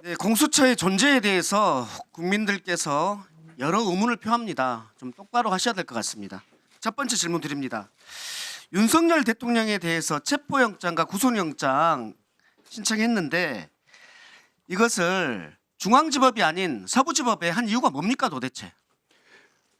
네, 공수처의 존재에 대해서 국민들께서 여러 의문을 표합니다. 좀 똑바로 하셔야 될 것 같습니다. 첫 번째 질문 드립니다. 윤석열 대통령에 대해서 체포영장과 구속영장 신청했는데 이것을 중앙지법이 아닌 서부지법에 한 이유가 뭡니까 도대체?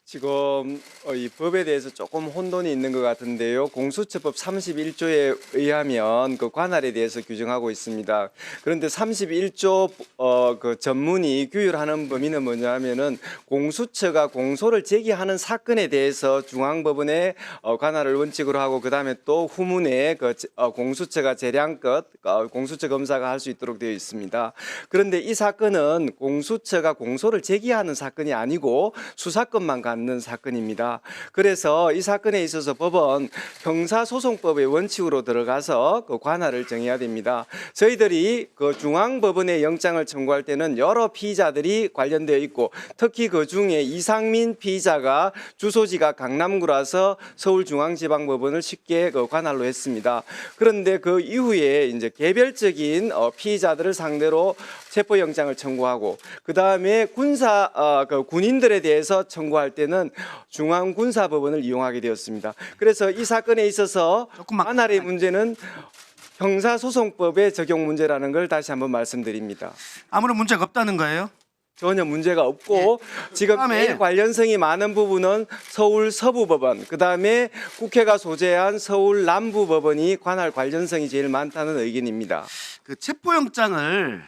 지금 이 법에 대해서 조금 혼돈이 있는 것 같은데요. 공수처법 31조에 의하면 그 관할에 대해서 규정하고 있습니다. 그런데 31조 그 전문이 규율하는 범위는 뭐냐면은 공수처가 공소를 제기하는 사건에 대해서 중앙법원에 관할을 원칙으로 하고 그다음에 또 후문에 그 공수처가 재량껏 공수처 검사가 할 수 있도록 되어 있습니다. 그런데 이 사건은 공수처가 공소를 제기하는 사건이 아니고 수사권만 갖는 사건입니다. 그래서 이 사건에 있어서 법은 형사소송법의 원칙으로 들어가서 그 관할을 정해야 됩니다. 저희들이 그 중앙법원에 영장을 청구할 때는 여러 피의자들이 관련되어 있고 특히 그 중에 이상민 피의자가 주소지가 강남구라서 서울중앙지방법원을 쉽게 그 관할로 했습니다. 그런데 그 이후에 이제 개별적인 피의자들을 상대로 체포영장을 청구하고 그 다음에 군인들에 대해서 청구할 때는 중앙군사법원을 이용하게 되었습니다. 그래서 이 사건에 있어서 관할의 문제는 형사소송법의 적용 문제라는 걸 다시 한번 말씀드립니다. 아무런 문제가 없다는 거예요? 전혀 문제가 없고 지금 제일 관련성이 많은 부분은 서울 서부법원, 그다음에 국회가 소재한 서울 남부법원이 관할 관련성이 제일 많다는 의견입니다. 그 체포영장을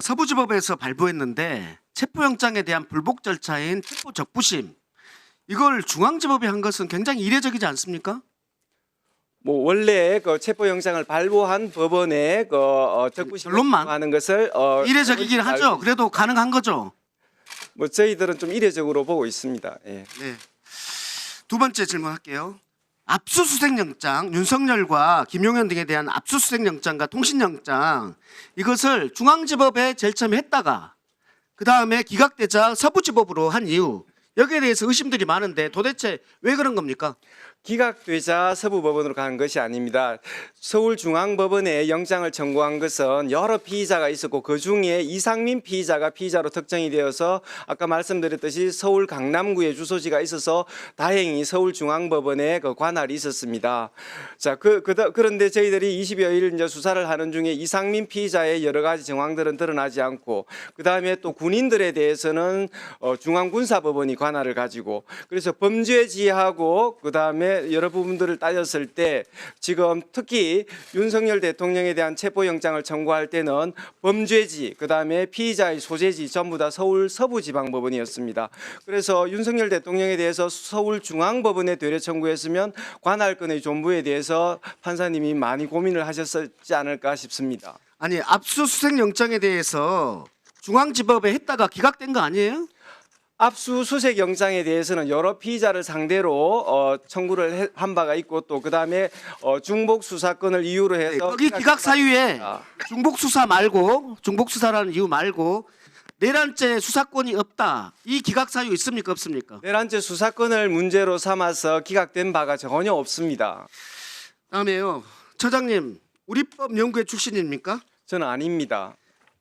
서부지법에서 발부했는데 체포영장에 대한 불복 절차인 체포적부심 이걸 중앙지법이 한 것은 굉장히 이례적이지 않습니까? 뭐 원래 그 체포영장을 발부한 법원에 그 적부심을 결론만 하는 것을 이례적이긴 하죠. 그래도 가능한 거죠. 뭐 저희들은 좀 이례적으로 보고 있습니다. 예. 네. 두 번째 질문할게요. 압수수색영장, 윤석열과 김용현 등에 대한 압수수색영장과 통신영장 이것을 중앙지법에 제일 처음에 했다가 그 다음에 기각되자 서부지법으로 한 이유 여기에 대해서 의심들이 많은데 도대체 왜 그런 겁니까? 기각되자 서부법원으로 가는 것이 아닙니다. 서울중앙법원에 영장을 청구한 것은 여러 피의자가 있었고 그중에 이상민 피의자가 피의자로 특정이 되어서 아까 말씀드렸듯이 서울 강남구에 주소지가 있어서 다행히 서울중앙법원에 그 관할이 있었습니다. 자, 그런데 저희들이 20여일 이제 수사를 하는 중에 이상민 피의자의 여러 가지 정황들은 드러나지 않고 그 다음에 또 군인들에 대해서는 중앙군사법원이 관할을 가지고 그래서 범죄지하고 그 다음에 여러 부분들을 따졌을 때 지금 특히 윤석열 대통령에 대한 체포영장을 청구할 때는 범죄지 그다음에 피의자의 소재지 전부 다 서울 서부지방법원이었습니다. 그래서 윤석열 대통령에 대해서 서울중앙법원에 되려 청구했으면 관할권의 존부에 대해서 판사님이 많이 고민을 하셨지 않을까 싶습니다. 아니 압수수색영장에 대해서 중앙지법에 했다가 기각된 거 아니에요? 압수수색 영장에 대해서는 여러 피의자를 상대로 청구를 한 바가 있고 또 그다음에 중복 수사권을 이유로 해서 여기 기각 사유에 중복 수사 말고 중복 수사라는 이유 말고 내란죄 수사권이 없다. 이 기각 사유 있습니까 없습니까? 내란죄 수사권을 문제로 삼아서 기각된 바가 전혀 없습니다. 다음에요. 처장님 우리법 연구회 출신입니까? 저는 아닙니다.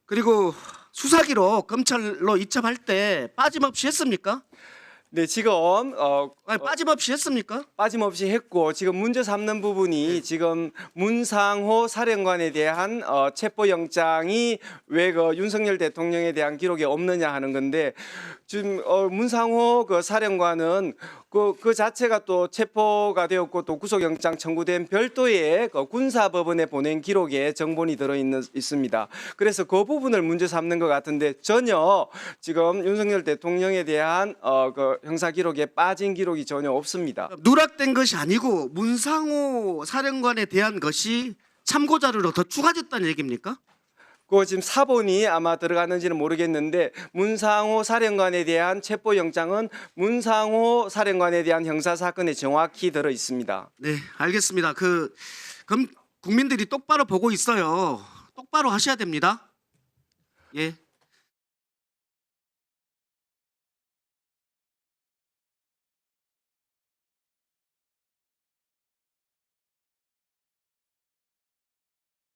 그리고 수사기록 검찰로 이첩할 때 빠짐없이 했습니까? 네, 지금 아니, 빠짐없이 했습니까? 빠짐없이 했고 지금 문제 삼는 부분이 지금 문상호 사령관에 대한 체포영장이 왜 그 윤석열 대통령에 대한 기록이 없느냐 하는 건데 지금 문상호 그 사령관은 그 자체가 또 체포가 되었고 또 구속영장 청구된 별도의 그 군사법원에 보낸 기록에 정본이 있습니다. 그래서 그 부분을 문제 삼는 것 같은데 전혀 지금 윤석열 대통령에 대한 그 형사 기록에 빠진 기록이 전혀 없습니다. 누락된 것이 아니고 문상호 사령관에 대한 것이 참고 자료로 더 추가됐다는 얘기입니까? 그 지금 사본이 아마 들어갔는지는 모르겠는데 문상호 사령관에 대한 체포영장은 문상호 사령관에 대한 형사사건에 정확히 들어 있습니다. 네, 알겠습니다. 그럼 국민들이 똑바로 보고 있어요. 똑바로 하셔야 됩니다. 예.